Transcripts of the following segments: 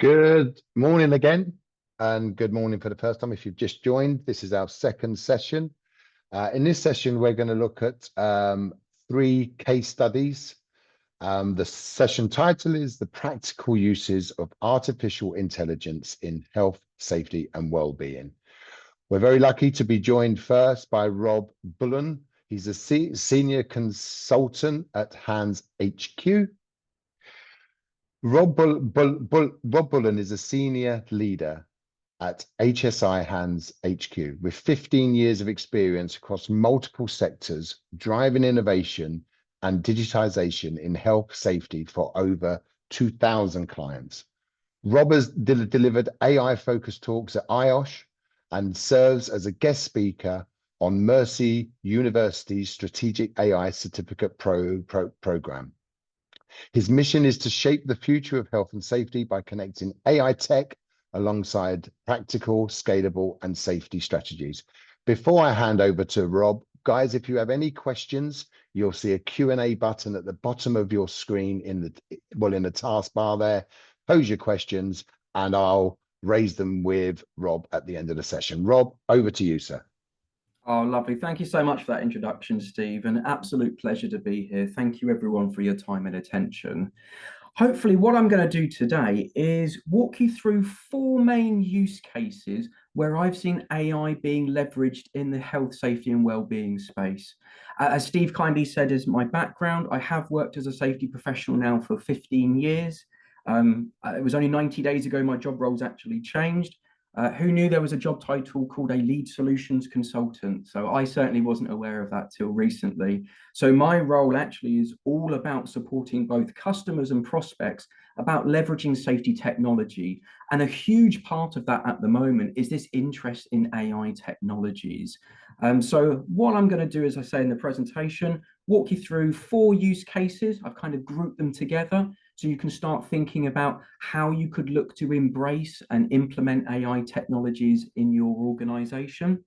Good morning again, and good morning for the first time if you've just joined. This is our second session. In this session, we're going to look at three case studies. The session title is The Practical Uses of Artificial Intelligence in Health, Safety and Wellbeing. We're very lucky to be joined first by Rob Bullen. He's a senior consultant at HandsHQ. Rob Bullen is a senior leader at HSI HandsHQ with 15 years of experience across multiple sectors, driving innovation and digitization in health safety for over 2,000 clients. Rob has delivered AI-focused talks at IOSH and serves as a guest speaker on Mercy University's Strategic AI Certificate Program. His mission is to shape the future of health and safety by connecting AI tech alongside practical, scalable, and safety strategies. Before I hand over to Rob, guys, if you have any questions, you'll see a Q&A button at the bottom of your screen in the taskbar there. Pose your questions and I'll raise them with Rob at the end of the session. Rob, over to you, sir. Oh, lovely. Thank you so much for that introduction, Steve. An absolute pleasure to be here. Thank you, everyone, for your time and attention. Hopefully, what I'm going to do today is walk you through four main use cases where I've seen AI being leveraged in the health, safety, and wellbeing space. As Steve kindly said, is my background. I have worked as a safety professional now for 15 years. It was only 90 days ago my job roles actually changed. Who knew there was a job title called a lead solutions consultant? So I certainly wasn't aware of that till recently. So my role actually is all about supporting both customers and prospects about leveraging safety technology. And a huge part of that at the moment is this interest in AI technologies. So what I'm going to do, as I say in the presentation, walk you through four use cases. I've kind of grouped them together so you can start thinking about how you could look to embrace and implement AI technologies in your organization.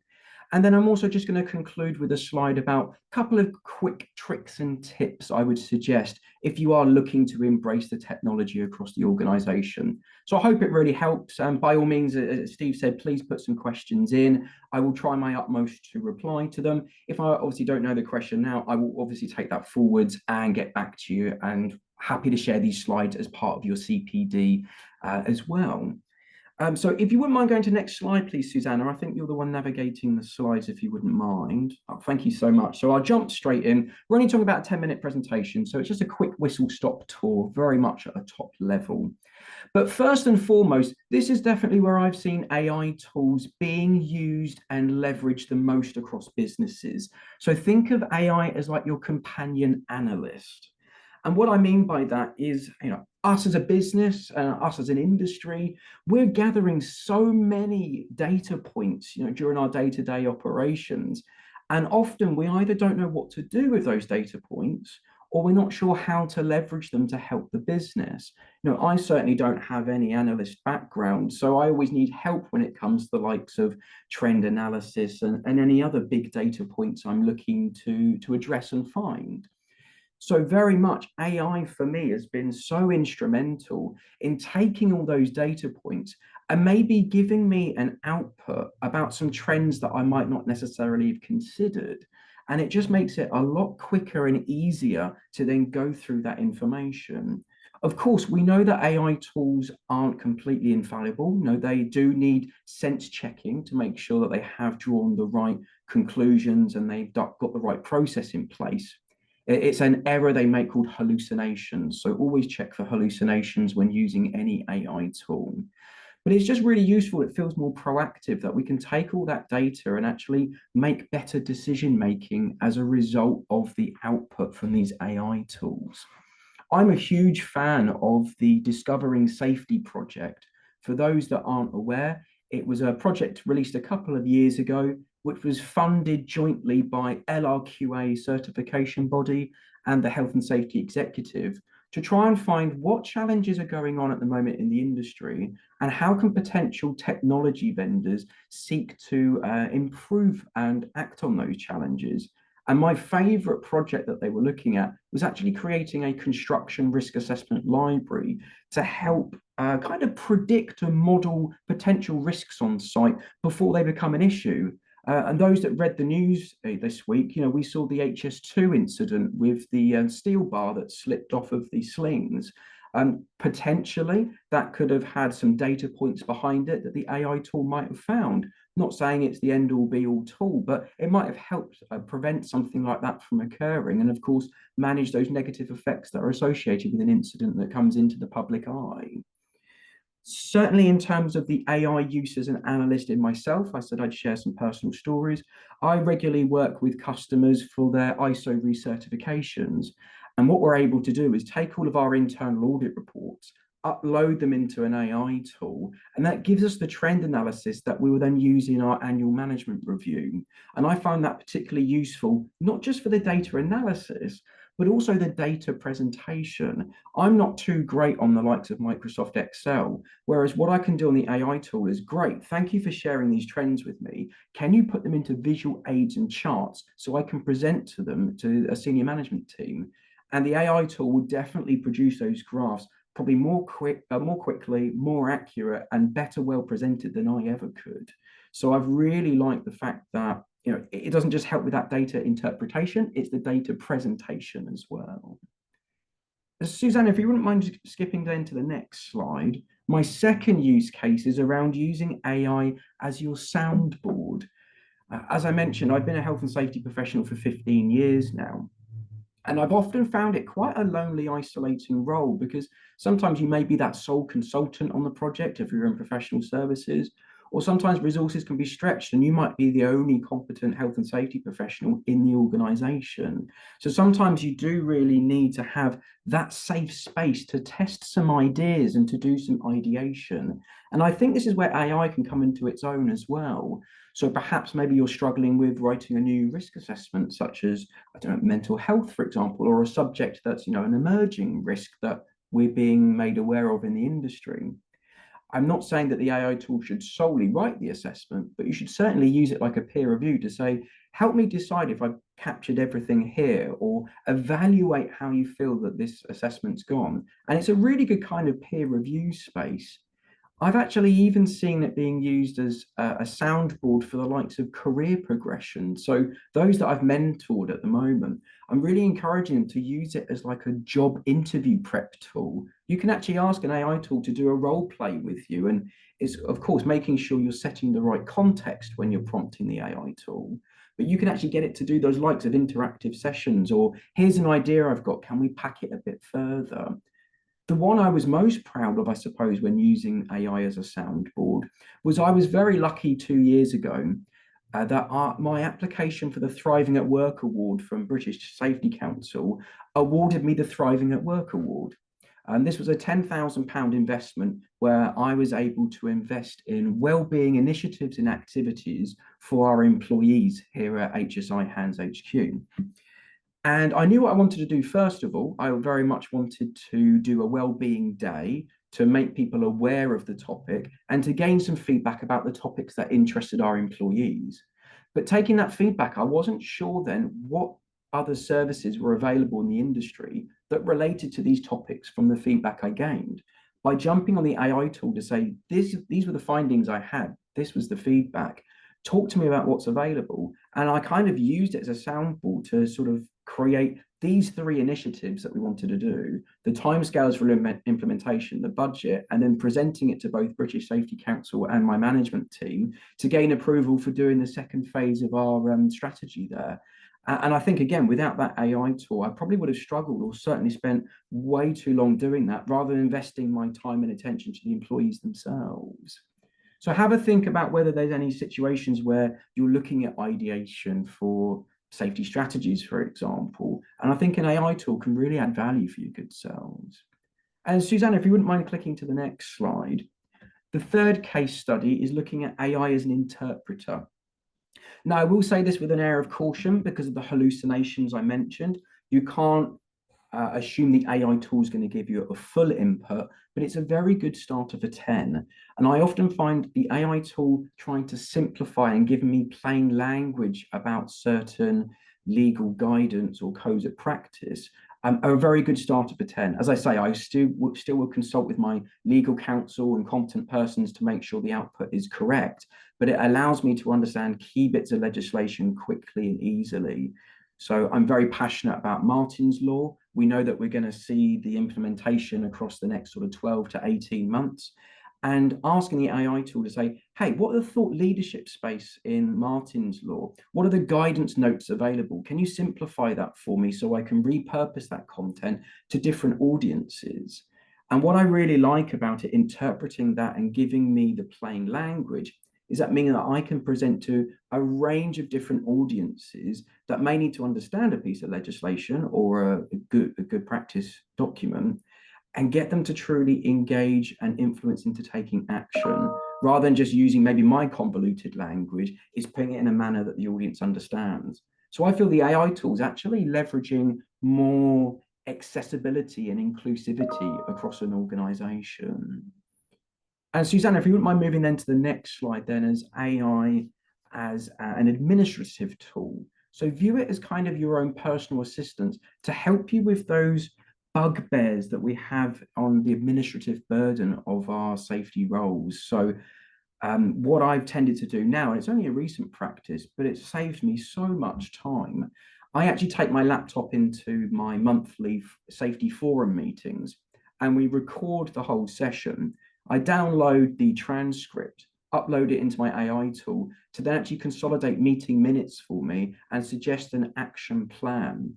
And then I'm also just going to conclude with a slide about a couple of quick tricks and tips I would suggest if you are looking to embrace the technology across the organization. So I hope it really helps. And by all means, as Steve said, please put some questions in. I will try my utmost to reply to them. If I obviously don't know the question now, I will obviously take that forwards and get back to you, and happy to share these slides as part of your CPD as well. So if you wouldn't mind going to the next slide, please, Susanna. I think you're the one navigating the slides, if you wouldn't mind. Oh, thank you so much. So I'll jump straight in. We're only talking about a 10-minute presentation, so it's just a quick whistle-stop tour, very much at a top level. But first and foremost, this is definitely where I've seen AI tools being used and leveraged the most across businesses. So think of AI as like your companion analyst. And what I mean by that is, us as a business, us as an industry, we're gathering so many data points, during our day-to-day operations. And often we either don't know what to do with those data points, or we're not sure how to leverage them to help the business. I certainly don't have any analyst background, so I always need help when it comes to the likes of trend analysis and any other big data points I'm looking to address and find. So very much AI for me has been so instrumental in taking all those data points and maybe giving me an output about some trends that I might not necessarily have considered. And it just makes it a lot quicker and easier to then go through that information. Of course, we know that AI tools aren't completely infallible. They do need sense checking to make sure that they have drawn the right conclusions and they've got the right process in place. It's an error they make called hallucinations. So always check for hallucinations when using any AI tool. But it's just really useful. It feels more proactive that we can take all that data and actually make better decision making as a result of the output from these AI tools. I'm a huge fan of the Discovering Safety project. For those that aren't aware, it was a project released a couple of years ago, which was funded jointly by LRQA certification body and the Health and Safety Executive to try and find what challenges are going on at the moment in the industry and how can potential technology vendors seek to improve and act on those challenges. And my favorite project that they were looking at was actually creating a construction risk assessment library to help kind of predict and model potential risks on site before they become an issue. And those that read the news this week, we saw the HS2 incident with the steel bar that slipped off of the slings. Potentially, that could have had some data points behind it that the AI tool might have found. Not saying it's the end all be all tool, but it might have helped prevent something like that from occurring. And of course, manage those negative effects that are associated with an incident that comes into the public eye. Certainly in terms of the AI use as an analyst in myself, I said I'd share some personal stories. I regularly work with customers for their ISO recertifications. And what we're able to do is take all of our internal audit reports, upload them into an AI tool, and that gives us the trend analysis that we will then use in our annual management review. And I find that particularly useful, not just for the data analysis, but also the data presentation. I'm not too great on the likes of Microsoft Excel, whereas what I can do on the AI tool is great. Thank you for sharing these trends with me. Can you put them into visual aids and charts so I can present to them to a senior management team? And the AI tool will definitely produce those graphs probably more quickly, more accurate, and better well presented than I ever could. So I've really liked the fact that it doesn't just help with that data interpretation, it's the data presentation as well. Suzanne, if you wouldn't mind skipping then to the next slide, my second use case is around using AI as your soundboard. As I mentioned, I've been a health and safety professional for 15 years now. And I've often found it quite a lonely, isolating role because sometimes you may be that sole consultant on the project if you're in professional services, or sometimes resources can be stretched and you might be the only competent health and safety professional in the organization. So sometimes you do really need to have that safe space to test some ideas and to do some ideation. And I think this is where AI can come into its own as well. So perhaps maybe you're struggling with writing a new risk assessment, such as, I don't know, mental health, for example, or a subject that's, an emerging risk that we're being made aware of in the industry. I'm not saying that the AI tool should solely write the assessment, but you should certainly use it like a peer review to say, help me decide if I've captured everything here, or evaluate how you feel that this assessment's gone. And it's a really good kind of peer review space. I've actually even seen it being used as a soundboard for the likes of career progression. So those that I've mentored at the moment, I'm really encouraging them to use it as like a job interview prep tool. You can actually ask an AI tool to do a role play with you. And it's, of course, making sure you're setting the right context when you're prompting the AI tool. But you can actually get it to do those likes of interactive sessions, or here's an idea I've got, can we pack it a bit further? The one I was most proud of, I suppose, when using AI as a soundboard was I was very lucky 2 years ago that my application for the Thriving at Work Award from British Safety Council awarded me the Thriving at Work Award. And this was a £10,000 investment where I was able to invest in wellbeing initiatives and activities for our employees here at HSI HandsHQ. And I knew what I wanted to do. First of all, I very much wanted to do a wellbeing day to make people aware of the topic and to gain some feedback about the topics that interested our employees. But taking that feedback, I wasn't sure then what other services were available in the industry that related to these topics from the feedback I gained. By jumping on the AI tool to say, these were the findings I had, this was the feedback, talk to me about what's available. And I kind of used it as a soundboard to sort of create these 3 initiatives that we wanted to do, the timescales for implementation, the budget, and then presenting it to both British Safety Council and my management team to gain approval for doing the second phase of our strategy there. And I think, again, without that AI tool, I probably would have struggled or certainly spent way too long doing that rather than investing my time and attention to the employees themselves. So have a think about whether there's any situations where you're looking at ideation for safety strategies, for example. And I think an AI tool can really add value for your good selves. And Suzanne, if you wouldn't mind clicking to the next slide. The third case study is looking at AI as an interpreter. Now, I will say this with an air of caution because of the hallucinations I mentioned. You can't assume the AI tool is going to give you a full input, but it's a very good starter for 10. And I often find the AI tool trying to simplify and give me plain language about certain legal guidance or codes of practice, are a very good starter for 10. As I say, I still will consult with my legal counsel and competent persons to make sure the output is correct, but it allows me to understand key bits of legislation quickly and easily. So I'm very passionate about Martin's Law. We know that we're going to see the implementation across the next sort of 12 to 18 months. And asking the AI tool to say, hey, what are the thought leadership space in Martin's Law? What are the guidance notes available? Can you simplify that for me so I can repurpose that content to different audiences? And what I really like about it, interpreting that and giving me the plain language, is that meaning that I can present to a range of different audiences that may need to understand a piece of legislation or a good practice document, and get them to truly engage and influence into taking action, rather than just using maybe my convoluted language, is putting it in a manner that the audience understands. So I feel the AI tool is actually leveraging more accessibility and inclusivity across an organization. And Susanna, if you wouldn't mind moving then to the next slide then, as AI as an administrative tool. So view it as kind of your own personal assistant to help you with those bugbears that we have on the administrative burden of our safety roles. So what I've tended to do now, and it's only a recent practice, but it saves me so much time. I actually take my laptop into my monthly safety forum meetings, and we record the whole session. I download the transcript, upload it into my AI tool to then actually consolidate meeting minutes for me and suggest an action plan.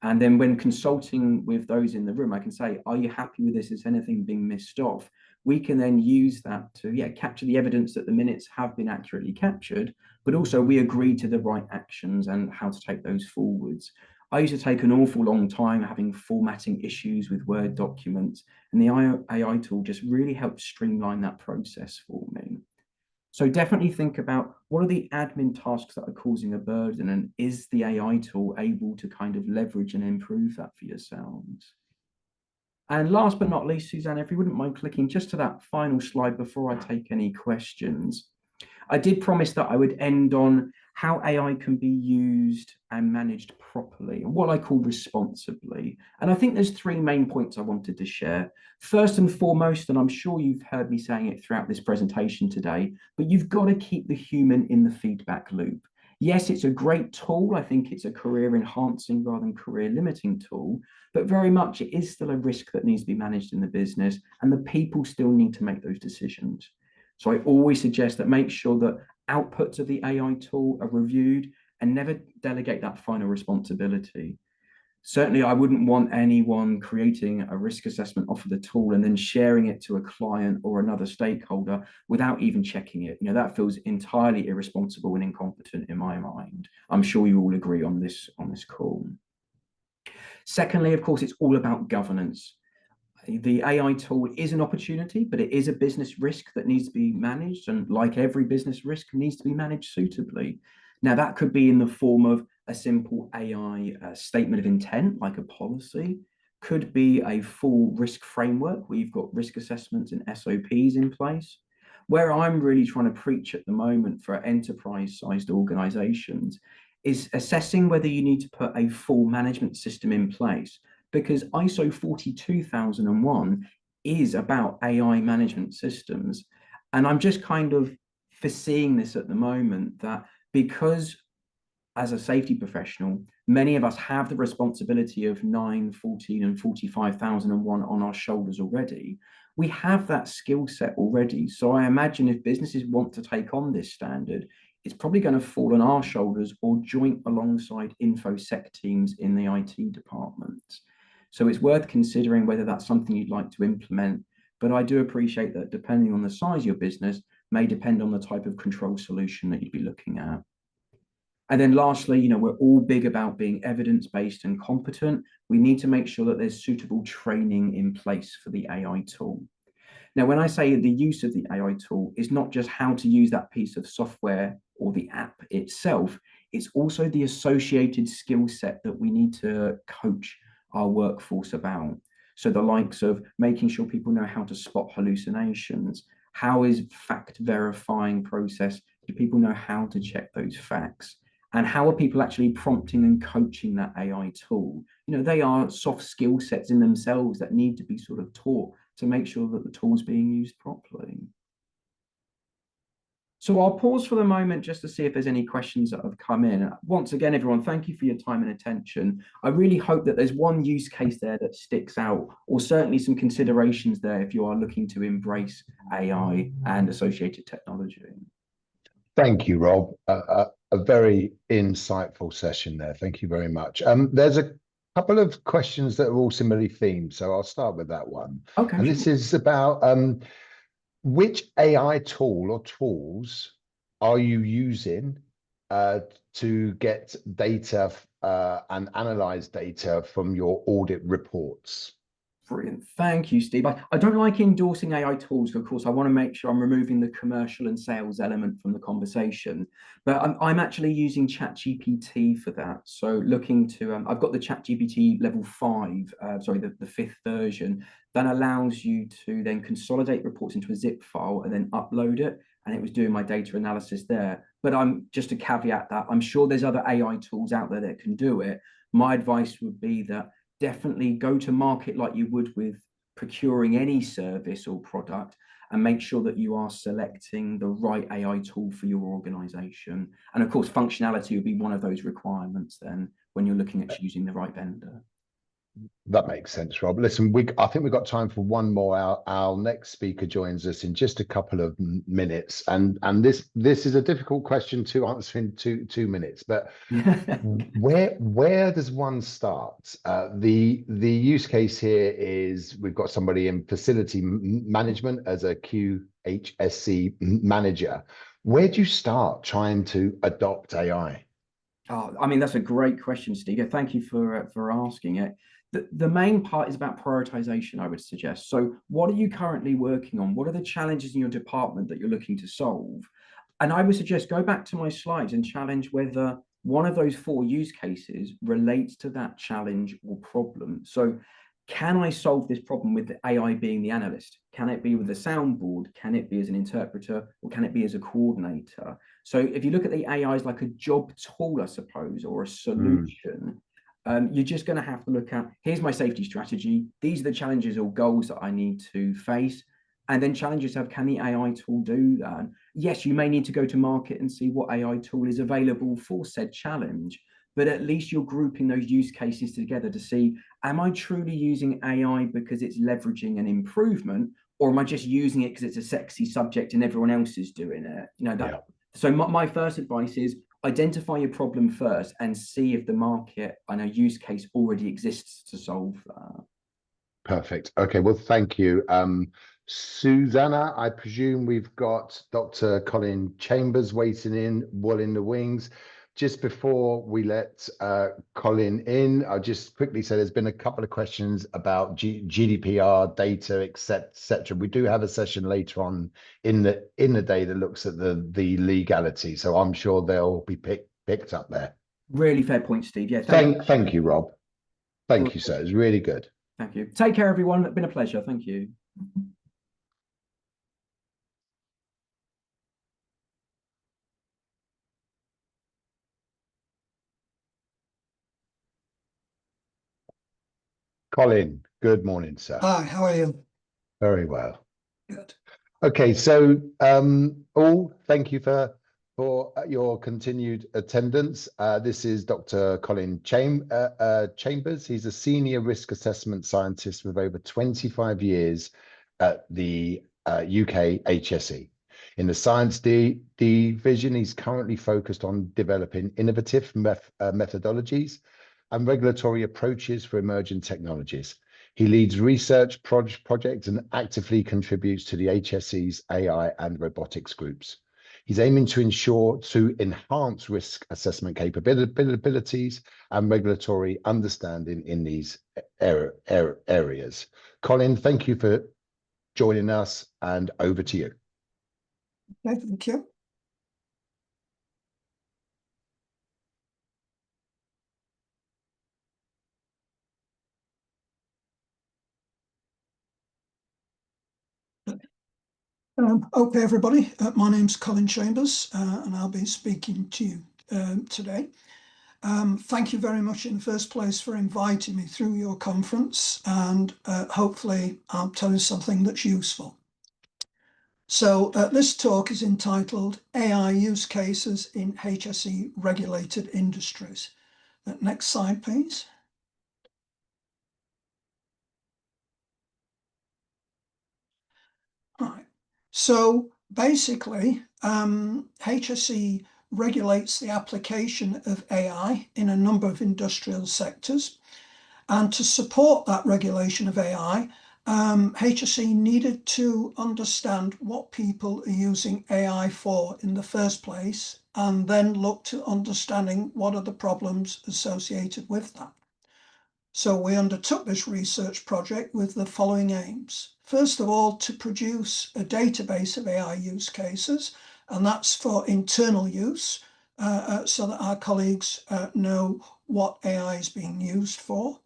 And then when consulting with those in the room, I can say, are you happy with this? Is anything being missed off? We can then use that to capture the evidence that the minutes have been accurately captured, but also we agree to the right actions and how to take those forwards. I used to take an awful long time having formatting issues with Word documents, and the AI tool just really helps streamline that process for me. So definitely think about what are the admin tasks that are causing a burden, and is the AI tool able to kind of leverage and improve that for yourselves? And last but not least, Suzanne, if you wouldn't mind clicking just to that final slide before I take any questions. I did promise that I would end on how AI can be used and managed properly, and what I call responsibly. And I think there's three main points I wanted to share. First and foremost, and I'm sure you've heard me saying it throughout this presentation today, but you've got to keep the human in the feedback loop. Yes, it's a great tool. I think it's a career enhancing rather than career limiting tool, but very much it is still a risk that needs to be managed in the business, and the people still need to make those decisions. So I always suggest that make sure that outputs of the AI tool are reviewed and never delegate that final responsibility. Certainly, I wouldn't want anyone creating a risk assessment off of the tool and then sharing it to a client or another stakeholder without even checking it. You know, that feels entirely irresponsible and incompetent in my mind. I'm sure you all agree on this call. Secondly, of course, it's all about governance. The AI tool is an opportunity, but it is a business risk that needs to be managed. And like every business risk, needs to be managed suitably. Now, that could be in the form of a simple AI statement of intent, like a policy, could be a full risk framework where you've got risk assessments and SOPs in place. Where I'm really trying to preach at the moment for enterprise-sized organizations is assessing whether you need to put a full management system in place, because ISO 42001 is about AI management systems. And I'm just kind of foreseeing this at the moment, that because as a safety professional, many of us have the responsibility of 9, 14, and 45,001 on our shoulders already. We have that skill set already. So I imagine if businesses want to take on this standard, it's probably going to fall on our shoulders or joint alongside InfoSec teams in the IT department. So it's worth considering whether that's something you'd like to implement. But I do appreciate that depending on the size of your business may depend on the type of control solution that you'd be looking at. And then lastly, you know, we're all big about being evidence-based and competent. We need to make sure that there's suitable training in place for the AI tool. Now, when I say the use of the AI tool is not just how to use that piece of software or the app itself, it's also the associated skill set that we need to coach our workforce about. So the likes of making sure people know how to spot hallucinations. How is fact verifying process? Do people know how to check those facts? And how are people actually prompting and coaching that AI tool? You know, they are soft skill sets in themselves that need to be sort of taught to make sure that the tool's being used properly. So I'll pause for the moment just to see if there's any questions that have come in. Once again, everyone, thank you for your time and attention. I really hope that there's one use case there that sticks out, or certainly some considerations there if you are looking to embrace AI and associated technology. Thank you, Rob. A very insightful session there. Thank you very much. There's a couple of questions that are all similarly themed, so I'll start with that one. Okay, And sure. this is about which AI tool or tools are you using to get data and analyze data from your audit reports? Brilliant. Thank you, Steve. I don't like endorsing AI tools. Of course, I want to make sure I'm removing the commercial and sales element from the conversation. But I'm actually using ChatGPT for that. So looking to, I've got the ChatGPT level 5, sorry, the 5th version, that allows you to then consolidate reports into a zip file and then upload it. And it was doing my data analysis there. But I'm just to caveat that I'm sure there's other AI tools out there that can do it. My advice would be that definitely go to market like you would with procuring any service or product, and make sure that you are selecting the right AI tool for your organization. And of course, functionality would be one of those requirements then when you're looking at choosing the right vendor. That makes sense, Rob. Listen, I think we've got time for one more. Our next speaker joins us in just a couple of minutes, and this is a difficult question to answer in two minutes. But where does one start? The use case here is we've got somebody in facility management as a QHSC manager. Where do you start trying to adopt AI? Oh, I mean, that's a great question, Steve. Thank you for asking it. The main part is about prioritization, I would suggest. So what are you currently working on? What are the challenges in your department that you're looking to solve? And I would suggest go back to my slides and challenge whether one of those 4 use cases relates to that challenge or problem. So can I solve this problem with the AI being the analyst? Can it be with the soundboard? Can it be as an interpreter? Or can it be as a coordinator? So if you look at the AI as like a job tool, I suppose, or a solution, you're just going to have to look at, here's my safety strategy. These are the challenges or goals that I need to face. And then challenge yourself, can the AI tool do that? Yes, you may need to go to market and see what AI tool is available for said challenge, but at least you're grouping those use cases together to see, am I truly using AI because it's leveraging an improvement, or am I just using it because it's a sexy subject and everyone else is doing it? You know, that. Yeah. So my first advice is identify your problem first and see if the market and a use case already exists to solve that. Perfect. Okay, well, thank you. Susanna, I presume we've got Dr. Colin Chambers waiting in, well in the wings. Just before we let Colin in, I'll just quickly say there's been a couple of questions about GDPR data, etc. We do have a session later on in the day that looks at the legality, so I'm sure they'll be picked up there. Really fair point, Steve. Yeah, thank you, Rob. Thank you, sir. It's really good. Thank you. Take care, everyone. It's been a pleasure. Thank you. Colin, good morning, sir. Hi, how are you? Very well. Good. Okay, so all thank you for your continued attendance. This is Dr. Colin Chambers. He's a senior risk assessment scientist with over 25 years at the UK HSE. In the science division, he's currently focused on developing innovative methodologies and regulatory approaches for emerging technologies. He leads research projects and actively contributes to the HSE's AI and robotics groups. He's aiming to enhance risk assessment capabilities and regulatory understanding in these areas. Colin, thank you for joining us, and over to you. Okay, thank you. Okay, everybody. My name's Colin Chambers, and I'll be speaking to you today. Thank you very much in the first place for inviting me through your conference, and hopefully I'll tell you something that's useful. So this talk is entitled AI Use Cases in HSE Regulated Industries. Next slide, please. All right. So basically, HSE regulates the application of AI in a number of industrial sectors. And to support that regulation of AI, HSE needed to understand what people are using AI for in the first place, and then look to understanding what are the problems associated with that. So we undertook this research project with the following aims. First of all, to produce a database of AI use cases, and that's for internal use, so that our colleagues know what AI is being used for.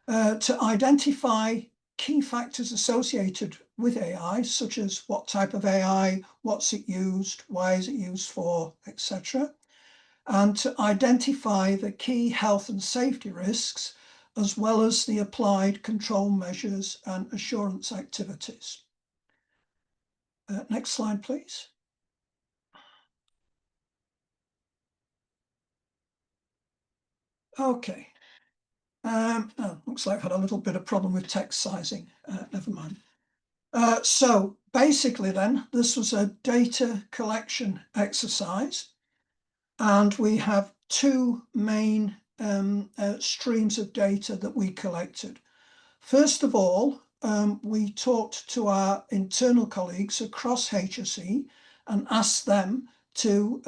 To identify key factors associated with AI, such as what type of AI, what's it used, why is it used for, etc. And to identify the key health and safety risks, as well as the applied control measures and assurance activities. Next slide, please. Okay. Looks like I've had a little bit of problem with text sizing. Never mind. So basically then, this was a data collection exercise, and we have two main streams of data that we collected. First of all, we talked to our internal colleagues across HSE and asked them to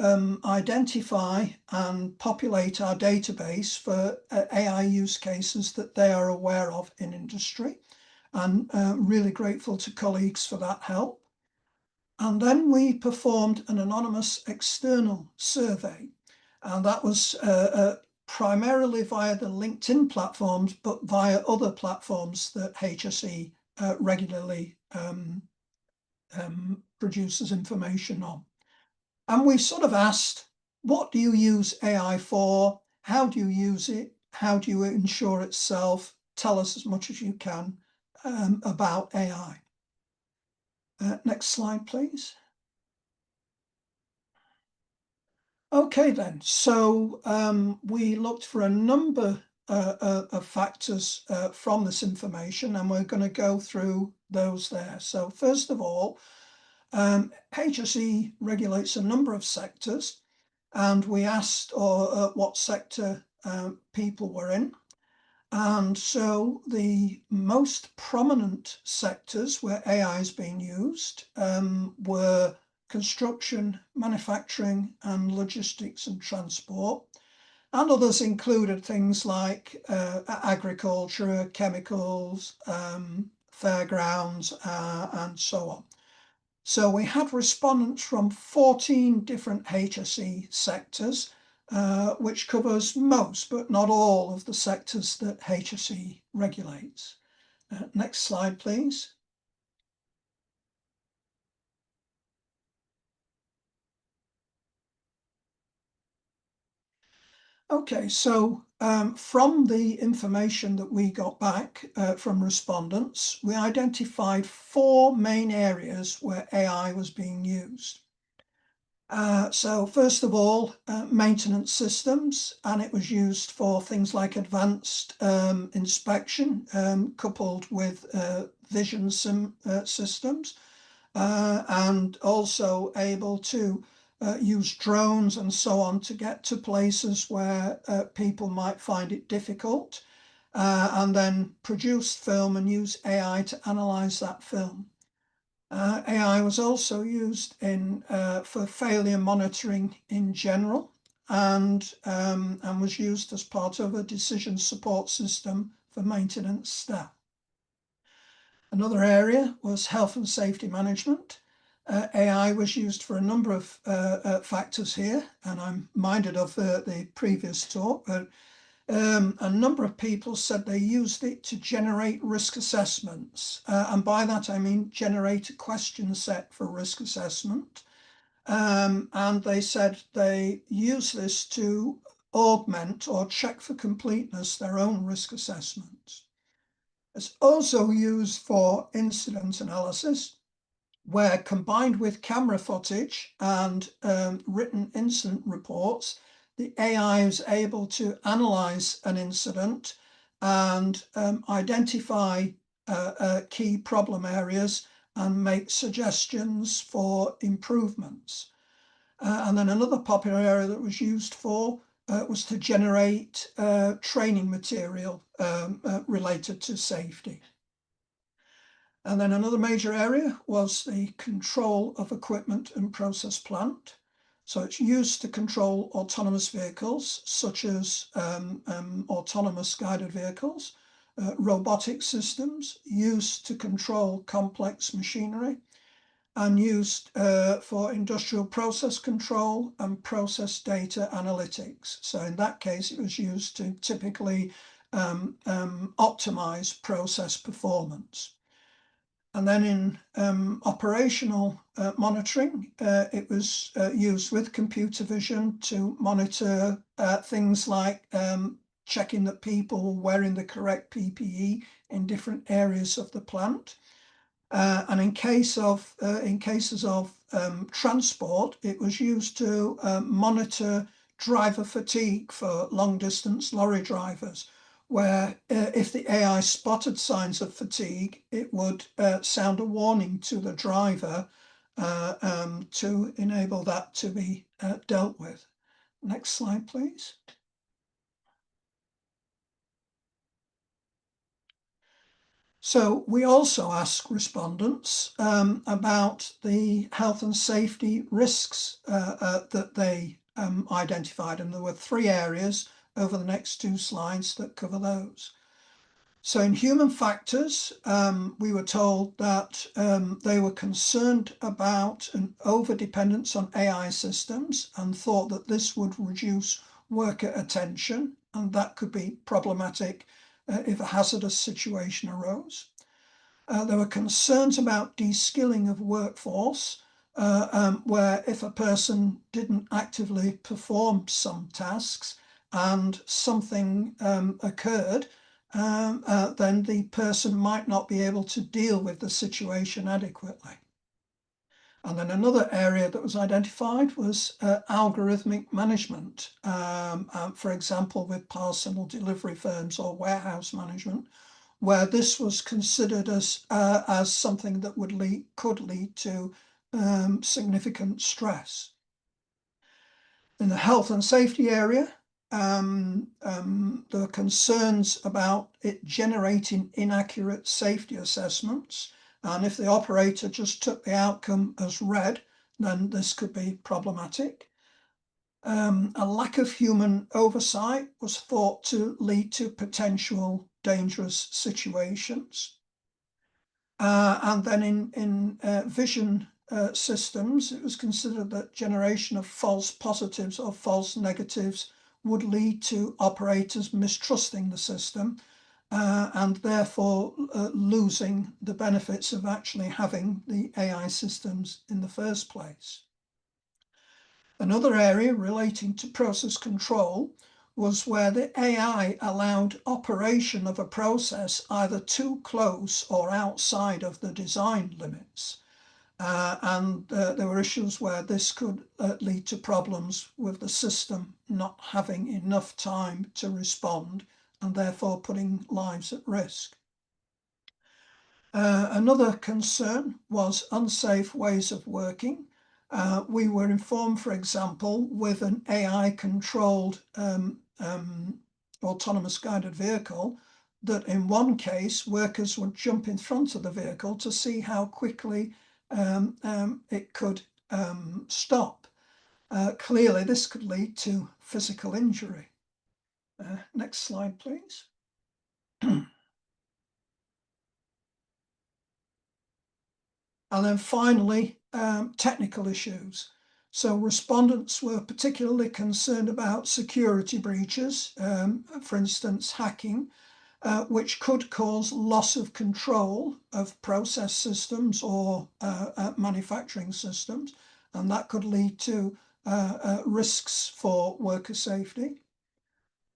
identify and populate our database for AI use cases that they are aware of in industry, and really grateful to colleagues for that help. And then we performed an anonymous external survey, and that was primarily via the LinkedIn platforms, but via other platforms that HSE regularly produces information on. And we sort of asked, what do you use AI for? How do you use it? How do you ensure itself? Tell us as much as you can about AI. Next slide, please. Okay then, so we looked for a number of factors from this information, and we're going to go through those there. So first of all, HSE regulates a number of sectors, and we asked what sector people were in. And so the most prominent sectors where AI is being used were construction, manufacturing, and logistics and transport. And others included things like agriculture, chemicals, fairgrounds, and so on. So we had respondents from 14 different HSE sectors, which covers most, but not all, of the sectors that HSE regulates. Next slide, please. Okay, so from the information that we got back from respondents, we identified 4 main areas where AI was being used. So first of all, maintenance systems, and it was used for things like advanced inspection, coupled with vision systems, and also able to use drones and so on to get to places where people might find it difficult, and then produce film and use AI to analyze that film. AI was also used for failure monitoring in general, and was used as part of a decision support system for maintenance staff. Another area was health and safety management. AI was used for a number of factors here, and I'm minded of the previous talk, but a number of people said they used it to generate risk assessments. And by that, I mean generate a question set for risk assessment. and they said they use this to augment or check for completeness their own risk assessments. It's also used for incident analysis, where combined with camera footage and written incident reports, the AI is able to analyze an incident and identify key problem areas and make suggestions for improvements. And then another popular area that was used for was to generate training material related to safety. And then another major area was the control of equipment and process plant. So it's used to control autonomous vehicles, such as autonomous guided vehicles, robotic systems, used to control complex machinery, and used for industrial process control and process data analytics. So in that case, it was used to typically optimize process performance. And then in operational monitoring, it was used with computer vision to monitor things like checking that people were wearing the correct PPE in different areas of the plant. And in cases of transport, it was used to monitor driver fatigue for long distance lorry drivers, where if the AI spotted signs of fatigue, it would sound a warning to the driver to enable that to be dealt with. Next slide, please. So we also ask respondents about the health and safety risks that they identified, and there were 3 areas over the next 2 slides that cover those. So in human factors, we were told that they were concerned about an over-dependence on AI systems and thought that this would reduce worker attention, and that could be problematic if a hazardous situation arose. There were concerns about de-skilling of workforce, where if a person didn't actively perform some tasks and something occurred, then the person might not be able to deal with the situation adequately. And then another area that was identified was algorithmic management, for example, with parcel delivery firms or warehouse management, where this was considered as something that could lead to significant stress. In the health and safety area, there were concerns about it generating inaccurate safety assessments, and if the operator just took the outcome as read, then this could be problematic. A lack of human oversight was thought to lead to potential dangerous situations. And then in vision systems, it was considered that generation of false positives or false negatives would lead to operators mistrusting the system and therefore losing the benefits of actually having the AI systems in the first place. Another area relating to process control was where the AI allowed operation of a process either too close or outside of the design limits. And there were issues where this could lead to problems with the system not having enough time to respond and therefore putting lives at risk. Another concern was unsafe ways of working. We were informed, for example, with an AI-controlled autonomous guided vehicle, that in one case, workers would jump in front of the vehicle to see how quickly it could stop. Clearly, this could lead to physical injury. Next slide, please. And then finally, technical issues. So respondents were particularly concerned about security breaches, for instance, hacking, which could cause loss of control of process systems or manufacturing systems, and that could lead to risks for worker safety.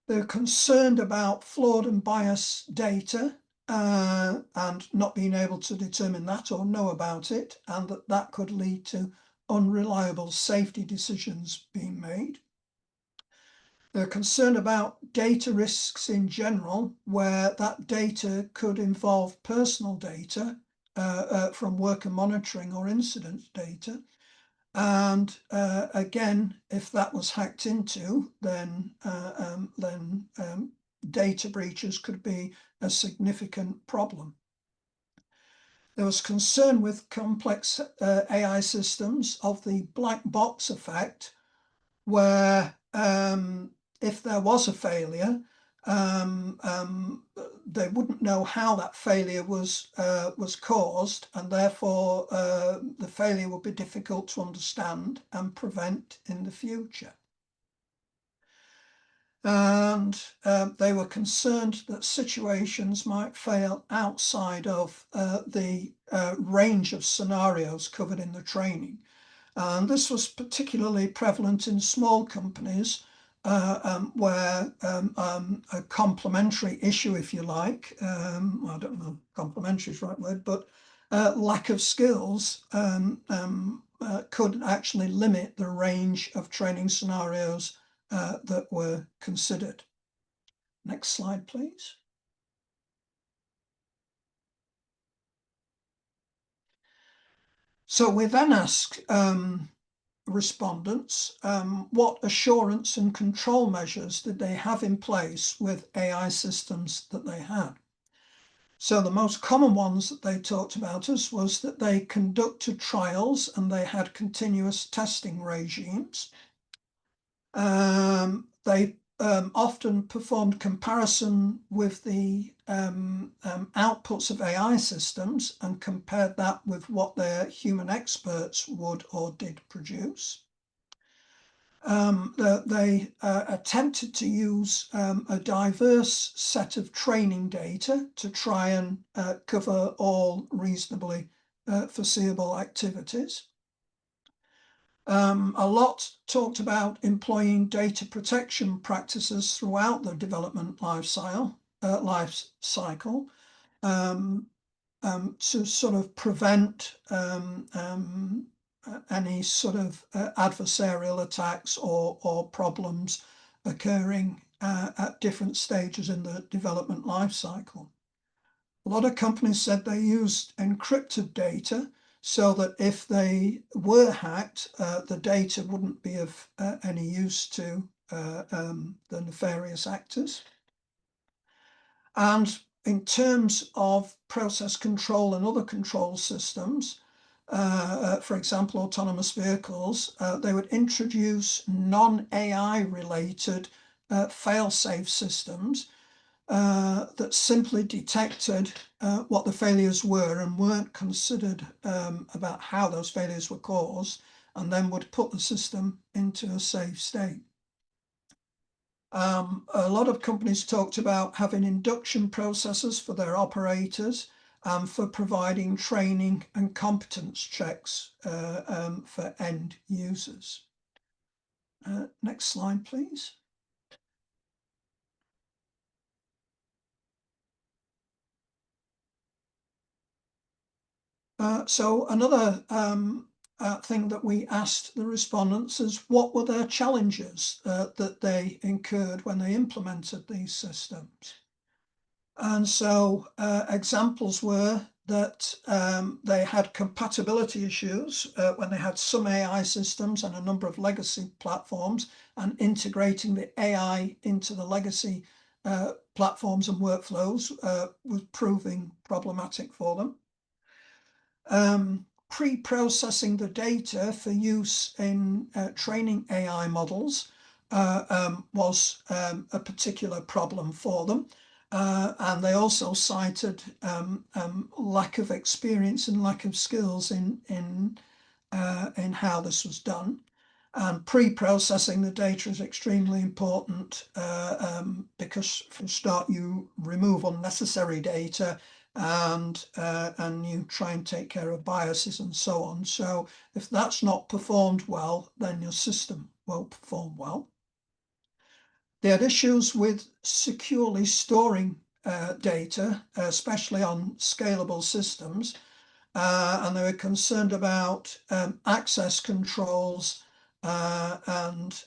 They're concerned about flawed and biased data and not being able to determine that or know about it, and that could lead to unreliable safety decisions being made. They're concerned about data risks in general, where that data could involve personal data from worker monitoring or incident data. And again, if that was hacked into, then data breaches could be a significant problem. There was concern with complex AI systems of the black box effect, where if there was a failure, they wouldn't know how that failure was caused, and therefore the failure would be difficult to understand and prevent in the future. And they were concerned that situations might fail outside of the range of scenarios covered in the training. And this was particularly prevalent in small companies where a complementary issue, if you like, I don't know if complementary is the right word, but lack of skills could actually limit the range of training scenarios that were considered. Next slide, please. So we then asked respondents what assurance and control measures did they have in place with AI systems that they had. So the most common ones that they talked about was that they conducted trials and they had continuous testing regimes. They often performed comparison with the outputs of AI systems and compared that with what their human experts would or did produce. They attempted to use a diverse set of training data to try and cover all reasonably foreseeable activities. A lot talked about employing data protection practices throughout the development life cycle to sort of prevent any sort of adversarial attacks or problems occurring at different stages in the development life cycle. A lot of companies said they used encrypted data so that if they were hacked, the data wouldn't be of any use to the nefarious actors. And in terms of process control and other control systems, for example, autonomous vehicles, they would introduce non-AI related fail-safe systems that simply detected what the failures were and weren't considered about how those failures were caused, and then would put the system into a safe state. A lot of companies talked about having induction processes for their operators and for providing training and competence checks for end users. Next slide, please. So another thing that we asked the respondents is what were their challenges that they incurred when they implemented these systems. And so examples were that they had compatibility issues when they had some AI systems and a number of legacy platforms, and integrating the AI into the legacy platforms and workflows was proving problematic for them. Pre-processing the data for use in training AI models was a particular problem for them. And they also cited lack of experience and lack of skills in how this was done. And pre-processing the data is extremely important because for a start you remove unnecessary data and you try and take care of biases and so on. So if that's not performed well, then your system won't perform well. They had issues with securely storing data, especially on scalable systems, and they were concerned about access controls and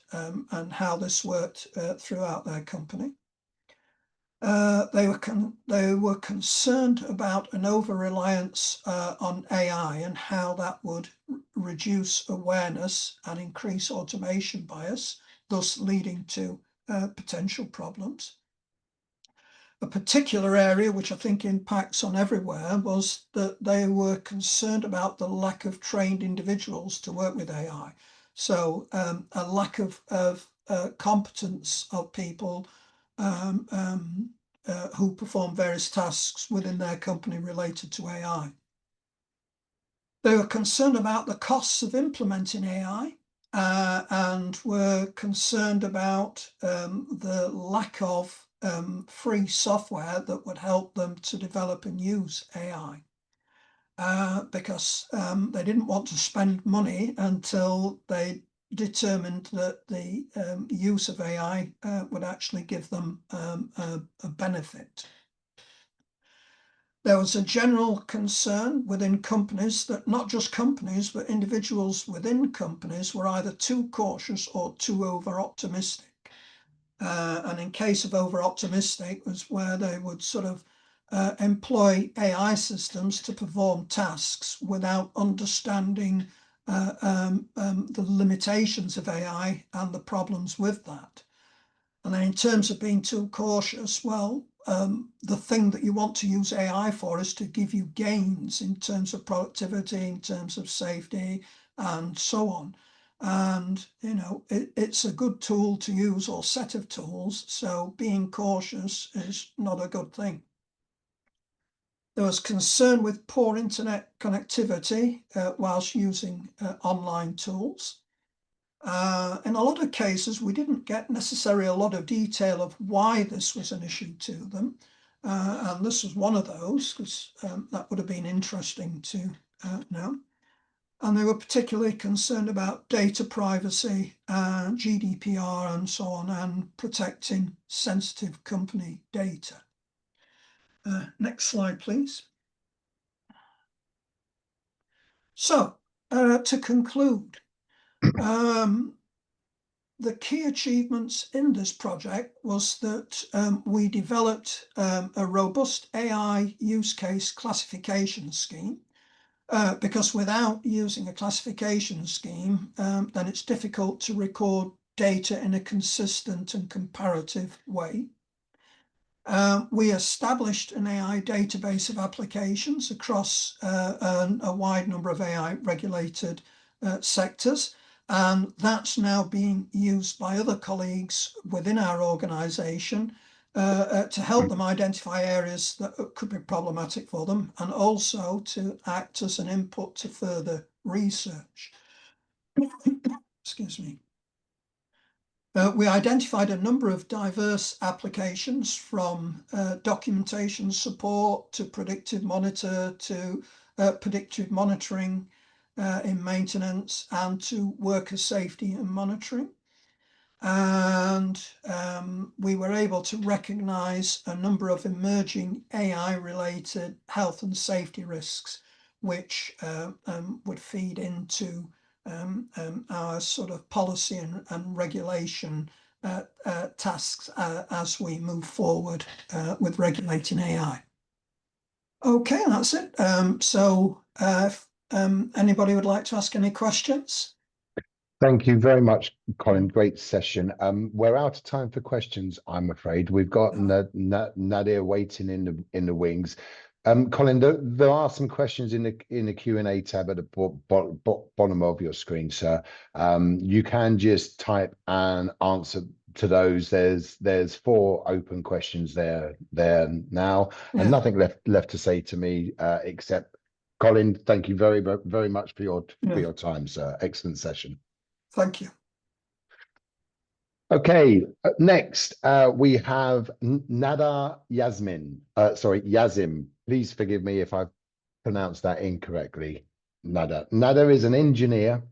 how this worked throughout their company. They were concerned about an over-reliance on AI and how that would reduce awareness and increase automation bias, thus leading to potential problems. A particular area which I think impacts on everywhere was that they were concerned about the lack of trained individuals to work with AI. So a lack of competence of people who perform various tasks within their company related to AI. They were concerned about the costs of implementing AI and were concerned about the lack of free software that would help them to develop and use AI. Because they didn't want to spend money until they determined that the use of AI would actually give them a benefit. There was a general concern within companies that not just companies, but individuals within companies were either too cautious or too over-optimistic. And in case of over-optimistic was where they would sort of employ AI systems to perform tasks without understanding the limitations of AI and the problems with that. And then in terms of being too cautious, well, the thing that you want to use AI for is to give you gains in terms of productivity, in terms of safety, and so on. And, you know, it's a good tool to use or set of tools. So being cautious is not a good thing. There was concern with poor internet connectivity whilst using online tools. In a lot of cases, we didn't get necessarily a lot of detail of why this was an issue to them. And this was one of those, because that would have been interesting to know. And they were particularly concerned about data privacy, GDPR and so on, and protecting sensitive company data. Next slide, please. So, to conclude, the key achievements in this project was that we developed a robust AI use case classification scheme, because without using a classification scheme, then it's difficult to record data in a consistent and comparative way. We established an AI database of applications across a wide number of AI regulated sectors. And that's now being used by other colleagues within our organization to help them identify areas that could be problematic for them, and also to act as an input to further research. Excuse me. We identified a number of diverse applications, from documentation support to predictive monitor to predictive monitoring in maintenance and to worker safety and monitoring. And we were able to recognize a number of emerging AI-related health and safety risks, which would feed into our sort of policy and regulation tasks as we move forward with regulating AI. Okay, that's it. So if anybody would like to ask any questions? Thank you very much, Colin. Great session. We're out of time for questions, I'm afraid. We've got Nadia waiting in the wings. Colin, there are some questions in the Q&A tab at the bottom of your screen, sir. You can just type and answer to those. There's 4 open questions there now, and nothing left to say to me except, Colin, thank you very much for your time, sir. Excellent session. Thank you. Okay, next we have Yazim. please forgive me if I've pronounced that incorrectly. Nada. Nada is an engineer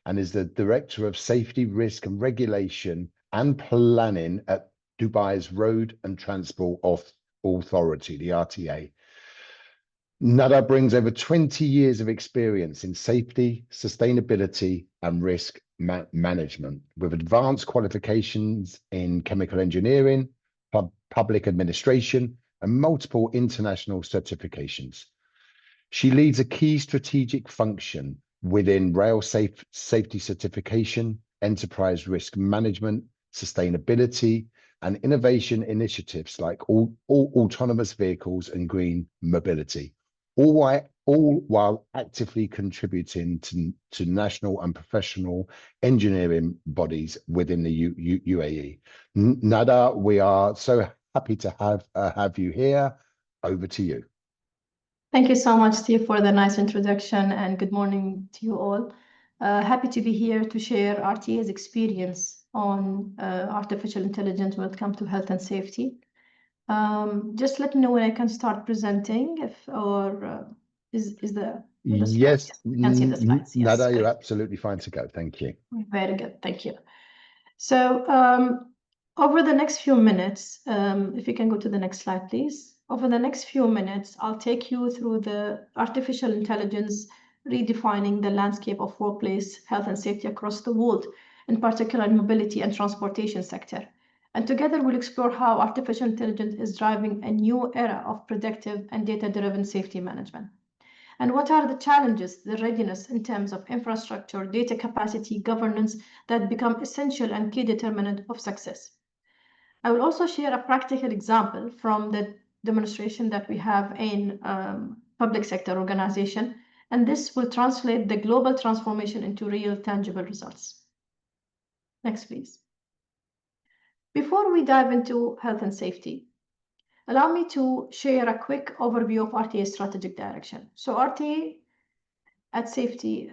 and is the Director of Safety, Risk and Regulation and Planning at Dubai's Road and Transport Authority, the RTA. Nada brings over 20 years of experience in safety, sustainability and risk management, with advanced qualifications in chemical engineering, public administration, and multiple international certifications. She leads a key strategic function within rail safety certification, enterprise risk management, sustainability, and innovation initiatives like all autonomous vehicles and green mobility, all while actively contributing to national and professional engineering bodies within the UAE. Nada, we are so happy to have you here. Over to you. Thank you so much, Steve, for the nice introduction, and good morning to you all. Happy to be here to share RTA's experience on artificial intelligence when it comes to health and safety. Just let me know when I can start presenting, is the yes, you can see the slides. Yes, Nada, you're absolutely fine to go. Thank you. Very good, thank you. So over the next few minutes, if you can go to the next slide, please. Over the next few minutes, I'll take you through the artificial intelligence redefining the landscape of workplace health and safety across the world, in particular in mobility and transportation sector. And together we'll explore how artificial intelligence is driving a new era of predictive and data-driven safety management. And what are the challenges, the readiness in terms of infrastructure, data capacity, governance that become essential and key determinant of success. I will also share a practical example from the demonstration that we have in public sector organization, and this will translate the global transformation into real tangible results. Next, please. Before we dive into health and safety, allow me to share a quick overview of RTA's strategic direction. So RTA at safety,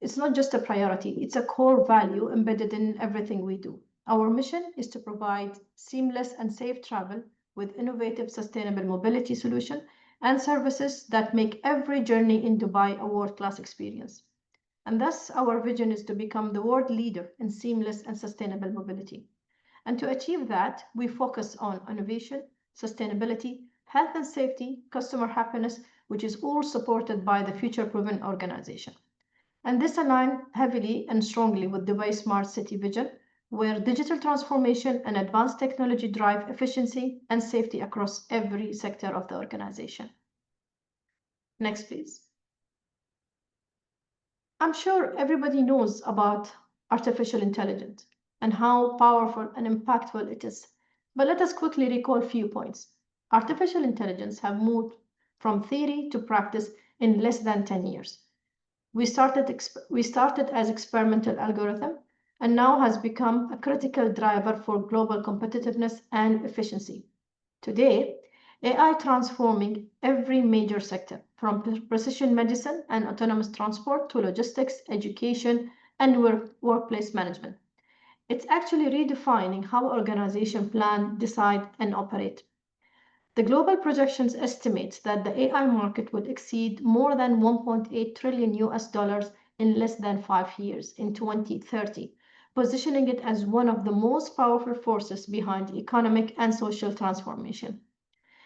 it's not just a priority, it's a core value embedded in everything we do. Our mission is to provide seamless and safe travel with innovative, sustainable mobility solution and services that make every journey in Dubai a world-class experience. And thus, our vision is to become the world leader in seamless and sustainable mobility. And to achieve that, we focus on innovation, sustainability, health and safety, customer happiness, which is all supported by the future-proven organization. And this aligns heavily and strongly with Dubai Smart City vision, where digital transformation and advanced technology drive efficiency and safety across every sector of the organization. Next, please. I'm sure everybody knows about artificial intelligence and how powerful and impactful it is. But let us quickly recall a few points. Artificial intelligence have moved from theory to practice in less than 10 years. We started as experimental algorithm and now has become a critical driver for global competitiveness and efficiency. Today, AI transforming every major sector, from precision medicine and autonomous transport to logistics, education, and workplace management. It's actually redefining how organizations plan, decide, and operate. The global projections estimates that the AI market would exceed more than $1.8 trillion in less than 5 years in 2030, positioning it as one of the most powerful forces behind economic and social transformation.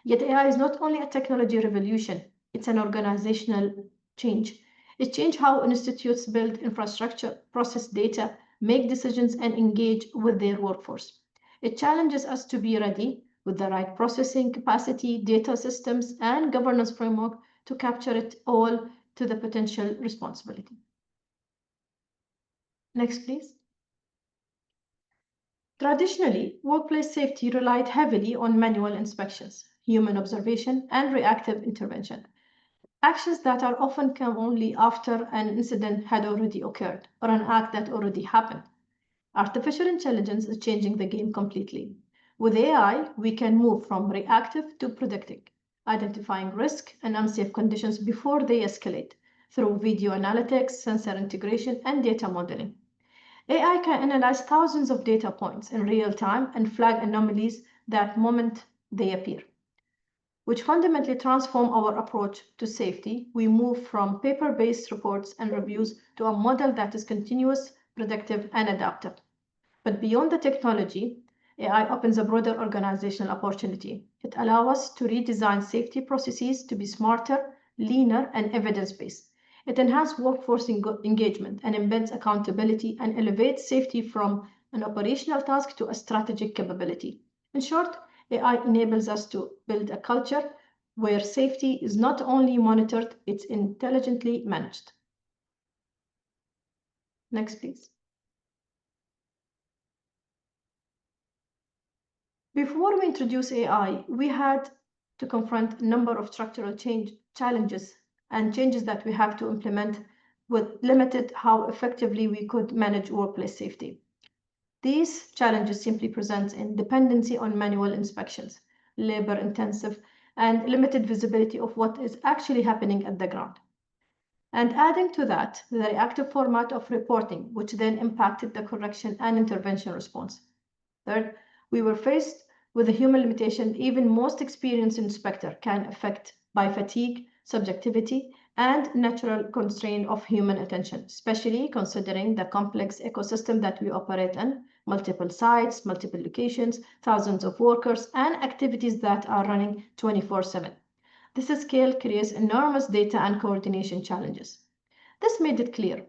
Yet AI is not only a technology revolution, it's an organizational change. It changes how institutes build infrastructure, process data, make decisions, and engage with their workforce. It challenges us to be ready with the right processing capacity, data systems, and governance framework to capture it all to the potential responsibility. Next, please. Traditionally, workplace safety relied heavily on manual inspections, human observation, and reactive intervention. Actions that are often come only after an incident had already occurred or an act that already happened. Artificial intelligence is changing the game completely. With AI, we can move from reactive to predictive, identifying risk and unsafe conditions before they escalate through video analytics, sensor integration, and data modeling. AI can analyze thousands of data points in real time and flag anomalies that moment they appear. which fundamentally transform our approach to safety. We move from paper-based reports and reviews to a model that is continuous, predictive, and adaptive. But beyond the technology, AI opens a broader organizational opportunity. It allows us to redesign safety processes to be smarter, leaner, and evidence-based. It enhances workforce engagement and embeds accountability and elevates safety from an operational task to a strategic capability. In short, AI enables us to build a culture where safety is not only monitored, it's intelligently managed. Next, please. Before we introduce AI, we had to confront a number of structural challenges and changes that we have to implement with limited how effectively we could manage workplace safety. These challenges simply present in dependency on manual inspections, labor-intensive, and limited visibility of what is actually happening at the ground. And adding to that, the reactive format of reporting, which then impacted the correction and intervention response. Third, we were faced with a human limitation even most experienced inspector can affect by fatigue, subjectivity, and natural constraint of human attention, especially considering the complex ecosystem that we operate in, multiple sites, multiple locations, thousands of workers, and activities that are running 24/7. This scale creates enormous data and coordination challenges. This made it clear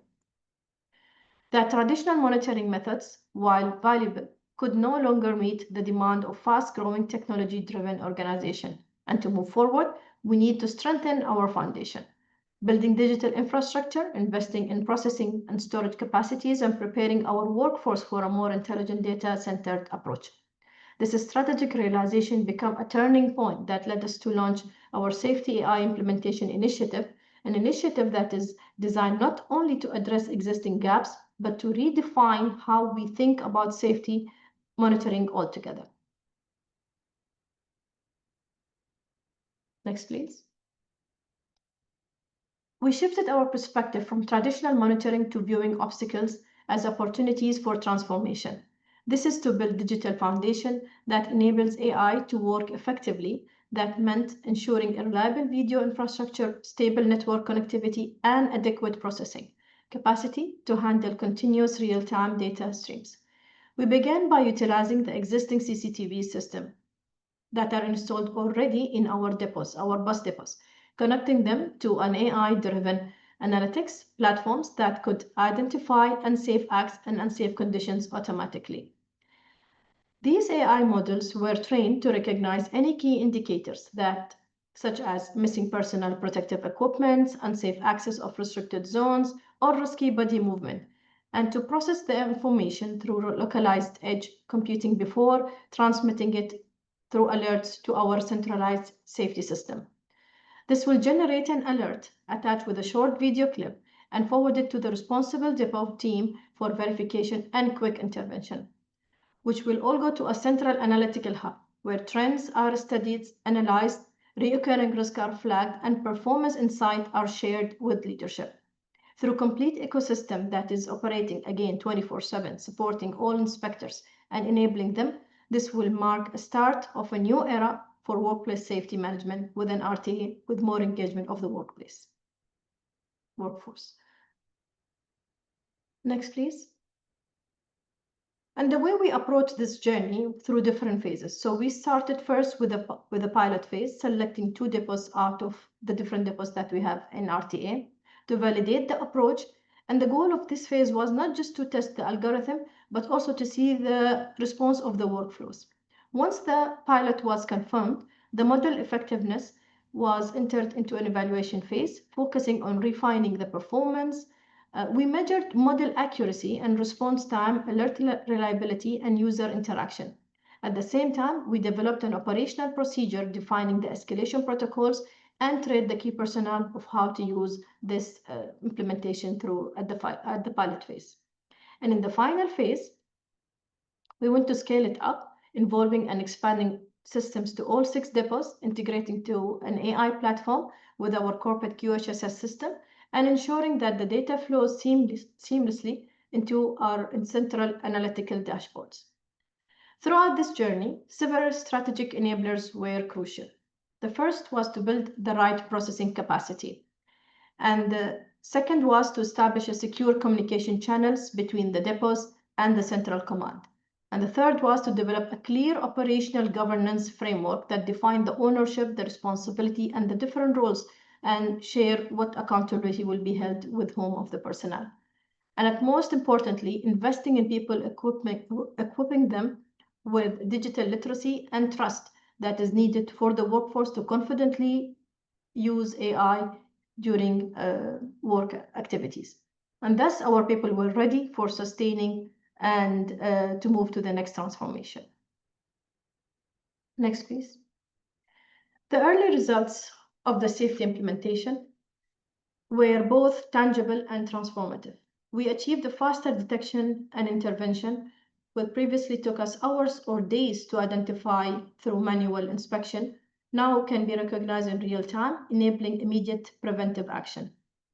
that traditional monitoring methods, while valuable, could no longer meet the demand of fast-growing technology-driven organization. And to move forward, we need to strengthen our foundation, building digital infrastructure, investing in processing and storage capacities, and preparing our workforce for a more intelligent data-centered approach. This strategic realization became a turning point that led us to launch our Safety AI Implementation Initiative, an initiative that is designed not only to address existing gaps, but to redefine how we think about safety monitoring altogether. Next, please. We shifted our perspective from traditional monitoring to viewing obstacles as opportunities for transformation. This is to build digital foundation that enables AI to work effectively. That meant ensuring a reliable video infrastructure, stable network connectivity, and adequate processing capacity to handle continuous real-time data streams. We began by utilizing the existing CCTV system that are installed already in our depots, our bus depots, connecting them to an AI-driven analytics platforms that could identify unsafe acts and unsafe conditions automatically. These AI models were trained to recognize any key indicators that, such as missing personal protective equipment, unsafe access of restricted zones, or risky body movement, and to process the information through localized edge computing before transmitting it through alerts to our centralized safety system. This will generate an alert attached with a short video clip and forward it to the responsible depot team for verification and quick intervention, which will all go to a central analytical hub where trends are studied, analyzed, recurring risks are flagged, and performance insights are shared with leadership. Through complete ecosystem that is operating again 24/7, supporting all inspectors and enabling them, this will mark a start of a new era for workplace safety management with an RTA with more engagement of the workforce. Next, please. And the way we approach this journey through different phases. So we started first with a pilot phase, selecting 2 depots out of the different depots that we have in RTA to validate the approach. And the goal of this phase was not just to test the algorithm, but also to see the response of the workflows. Once the pilot was confirmed, the model effectiveness was entered into an evaluation phase, focusing on refining the performance. We measured model accuracy and response time, alert reliability, and user interaction. At the same time, we developed an operational procedure defining the escalation protocols and trained the key personnel of how to use this implementation through at the pilot phase. And in the final phase, we want to scale it up, involving and expanding systems to all 6 depots, integrating to an AI platform with our corporate QHSS system, and ensuring that the data flows seamlessly into our central analytical dashboards. Throughout this journey, several strategic enablers were crucial. The first was to build the right processing capacity. And the second was to establish a secure communication channels between the depots and the central command. And the third was to develop a clear operational governance framework that defined the ownership, the responsibility, and the different roles, and share what accountability will be held with whom of the personnel. And at most importantly, investing in people, equipping them with digital literacy and trust that is needed for the workforce to confidently use AI during work activities. And thus our people were ready for sustaining and to move to the next transformation. Next, please. The early results of the safety implementation were both tangible and transformative. We achieved a faster detection and intervention, what previously took us hours or days to identify through manual inspection, now can be recognized in real time, enabling immediate preventive action.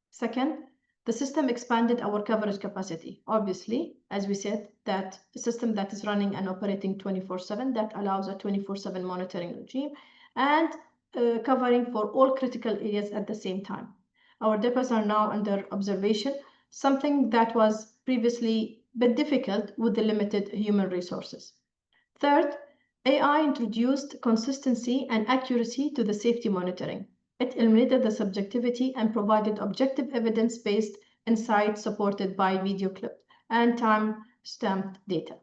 Second, the system expanded our coverage capacity. Obviously, as we said, that a system that is running and operating 24/7, that allows a 24/7 monitoring regime and covering for all critical areas at the same time. Our depots are now under observation, something that was previously a bit difficult with the limited human resources. Third, AI introduced consistency and accuracy to the safety monitoring. It eliminated the subjectivity and provided objective evidence-based insights supported by video clip and time-stamped data.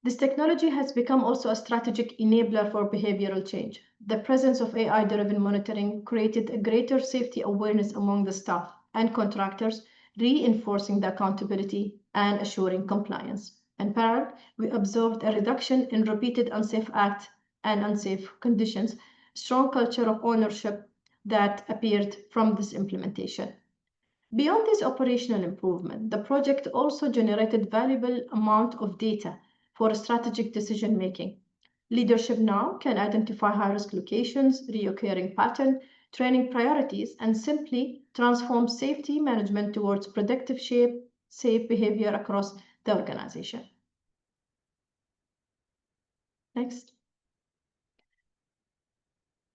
This technology has become also a strategic enabler for behavioral change. The presence of AI-driven monitoring created a greater safety awareness among the staff and contractors, reinforcing the accountability and assuring compliance. In parallel, we observed a reduction in repeated unsafe acts and unsafe conditions, strong culture of ownership that appeared from this implementation. Beyond this operational improvement, the project also generated valuable amount of data for strategic decision-making. Leadership now can identify high-risk locations, reoccurring pattern, training priorities, and simply transform safety management towards predictive safe behavior across the organization. Next.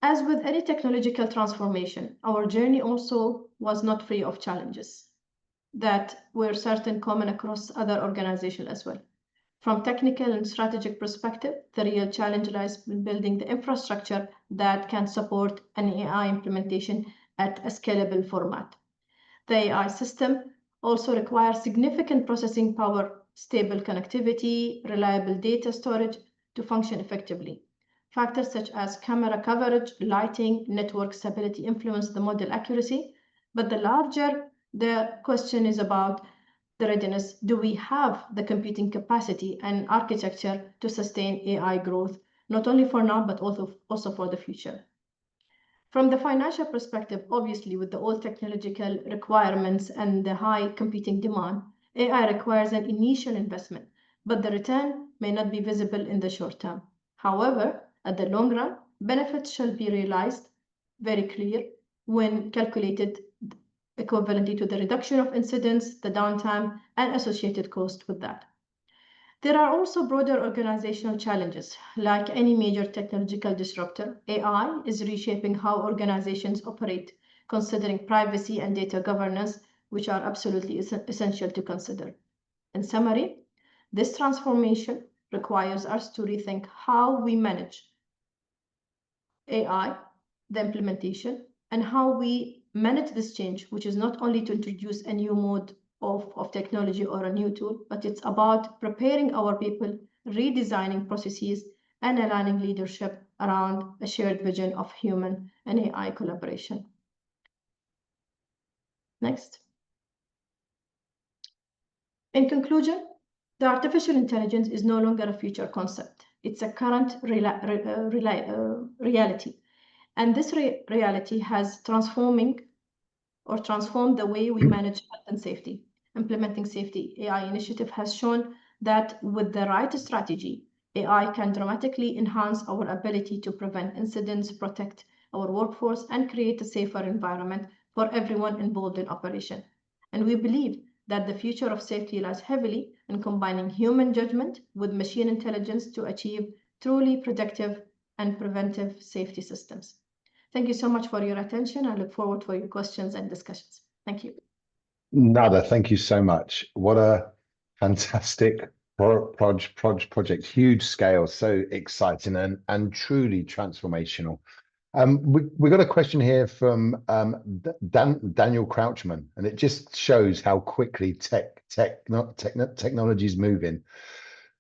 As with any technological transformation, our journey also was not free of challenges that were certain common across other organizations as well. From technical and strategic perspective, the real challenge lies in building the infrastructure that can support an AI implementation at a scalable format. The AI system also requires significant processing power, stable connectivity, reliable data storage to function effectively. Factors such as camera coverage, lighting, network stability influence the model accuracy, but the larger the question is about the readiness. Do we have the computing capacity and architecture to sustain AI growth, not only for now, but also for the future? From the financial perspective, obviously, with the old technological requirements and the high computing demand, AI requires an initial investment, but the return may not be visible in the short term. However, at the long run, benefits shall be realized very clear when calculated equivalently to the reduction of incidents, the downtime, and associated cost with that. There are also broader organizational challenges. Like any major technological disruptor, AI is reshaping how organizations operate, considering privacy and data governance, which are absolutely essential to consider. In summary, this transformation requires us to rethink how we manage AI, the implementation, and how we manage this change, which is not only to introduce a new mode of technology or a new tool, but it's about preparing our people, redesigning processes, and aligning leadership around a shared vision of human and AI collaboration. Next. In conclusion, the artificial intelligence is no longer a future concept. It's a current reality. And this reality has transformed the way we manage health and safety. Implementing safety AI initiative has shown that with the right strategy, AI can dramatically enhance our ability to prevent incidents, protect our workforce, and create a safer environment for everyone involved in operation. And we believe that the future of safety lies heavily in combining human judgment with machine intelligence to achieve truly predictive and preventive safety systems. Thank you so much for your attention. I look forward for your questions and discussions. Thank you. Nada, thank you so much. What a fantastic project, huge scale, so exciting and truly transformational. We got a question here from Daniel Crouchman, and it just shows how quickly technology is moving.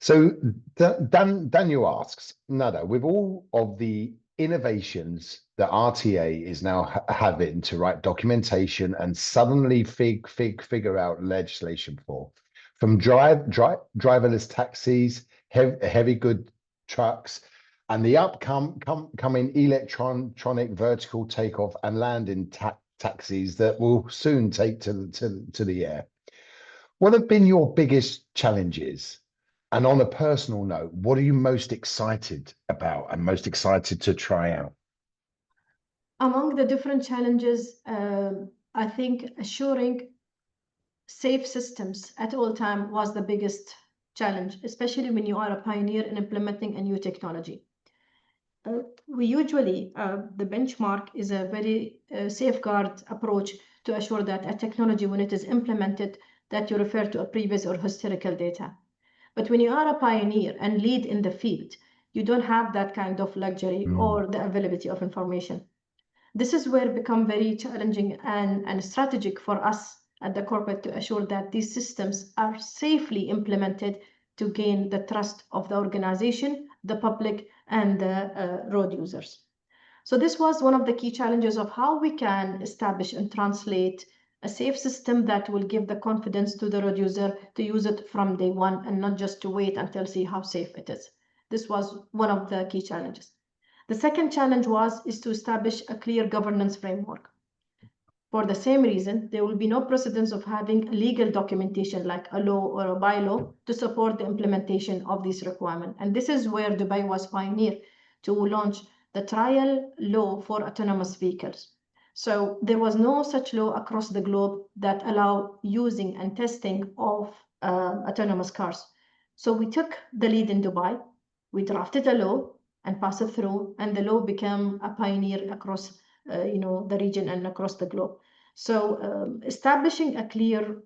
So Daniel asks, Nada, with all of the innovations that RTA is now having to write documentation and suddenly figure out legislation for, from driverless taxis, heavy good trucks, and the coming electronic vertical takeoff and landing taxis that will soon take to the air. What have been your biggest challenges? And on a personal note, what are you most excited about and most excited to try out? Among the different challenges, I think assuring safe systems at all times was the biggest challenge, especially when you are a pioneer in implementing a new technology. We usually, the benchmark is a very safeguard approach to assure that a technology, when it is implemented, that you refer to a previous or historical data. But when you are a pioneer and lead in the field, you don't have that kind of luxury or the availability of information. This is where it becomes very challenging and strategic for us at the corporate to assure that these systems are safely implemented to gain the trust of the organization, the public, and the road users. So this was one of the key challenges of how we can establish and translate a safe system that will give the confidence to the road user to use it from day one and not just to wait until see how safe it is. This was one of the key challenges. The second challenge is to establish a clear governance framework. For the same reason, there will be no precedence of having legal documentation like a law or a bylaw to support the implementation of these requirements. And this is where Dubai was pioneer to launch the trial law for autonomous vehicles. So there was no such law across the globe that allow using and testing of autonomous cars. So we took the lead in Dubai, we drafted a law and passed it through, and the law became a pioneer across the region and across the globe. So establishing a clear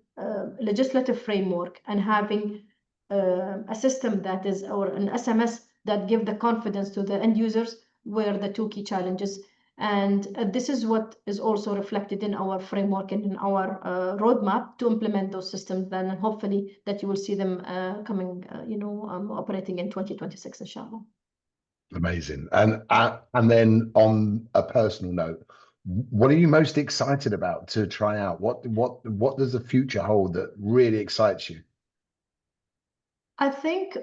legislative framework and having a system that is, or an SMS that give the confidence to the end users were the two key challenges. And this is what is also reflected in our framework and in our roadmap to implement those systems. Then hopefully that you will see them coming, operating in 2026, inshallah. Amazing. And then on a personal note, what are you most excited about to try out? What does the future hold that really excites you? I think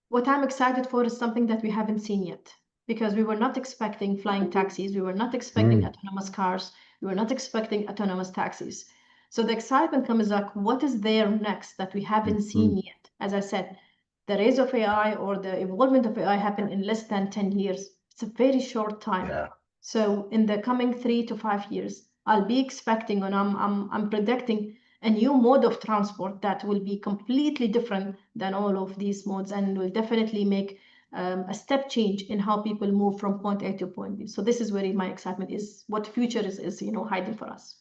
what I'm excited for is something that we haven't seen yet, because we were not expecting flying taxis. We were not expecting autonomous cars. We were not expecting autonomous taxis. So the excitement comes like, what is there next that we haven't seen yet? As I said, the rise of AI or the evolvement of AI happened in less than 10 years. It's a very short time. Yeah. So in the coming 3 to 5 years, I'll be expecting, and I'm predicting a new mode of transport that will be completely different than all of these modes, and will definitely make a step change in how people move from point A to point B. So this is where my excitement is, what future is hiding for us.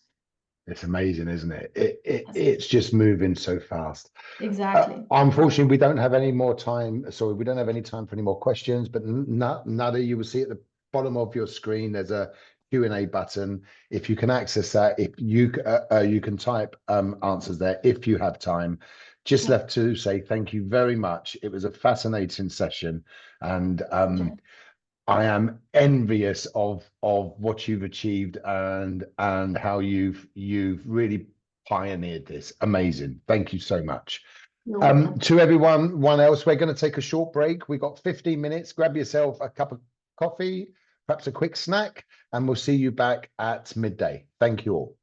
It's amazing, isn't it? It's just moving so fast. Exactly. Unfortunately, we don't have any more time. Sorry, we don't have any time for any more questions, but Nada, you will see at the bottom of your screen, there's a Q&A button. If you can access that, if you can type answers there if you have time. Just left to say thank you very much. It was a fascinating session, and I am envious of what you've achieved and how you've really pioneered this. Amazing. Thank you so much. To everyone else, we're going to take a short break. We've got 15 minutes. Grab yourself a cup of coffee, perhaps a quick snack, and we'll see you back at midday. Thank you all.